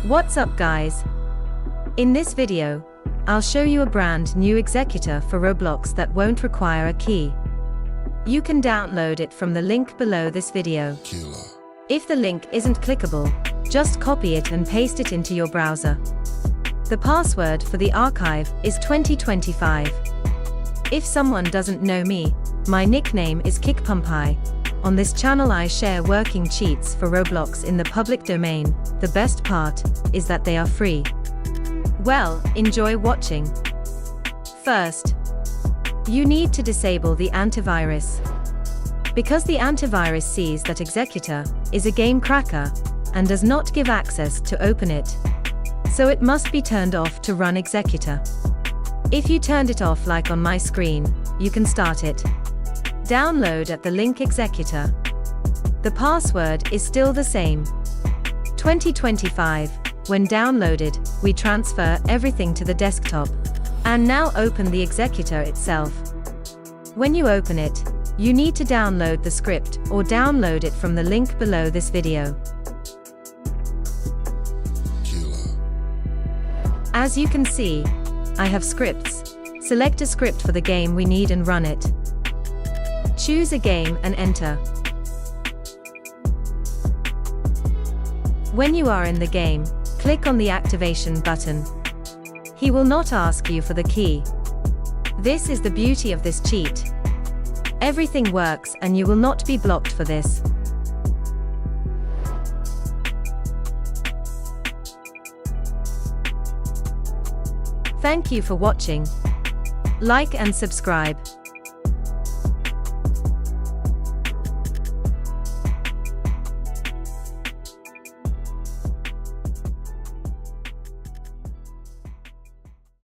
What's up guys? In this video, I'll show you a brand new executor for Roblox that won't require a key. You can download it from the link below this video. If the link isn't clickable, just copy it and paste it into your browser. The password for the archive is 2025. If someone doesn't know me, my nickname is KickPumpI. On this channel I share working cheats for Roblox in the public domain. The best part is that they are free. Well, enjoy watching. First, you need to disable the antivirus. Because the antivirus sees that Executor is a game cracker and does not give access to open it. So it must be turned off to run Executor. If you turned it off like on my screen, you can start it. Download at the link Executor. The password is still the same. 2025. When downloaded, we transfer everything to the desktop. And now open the Executor itself. When you open it, you need to download the script or download it from the link below this video. As you can see, I have scripts. Select a script for the game we need and run it. Choose a game and enter. When you are in the game, click on the activation button. He will not ask you for the key. This is the beauty of this cheat. Everything works and you will not be blocked for this. Thank you for watching. Like and subscribe.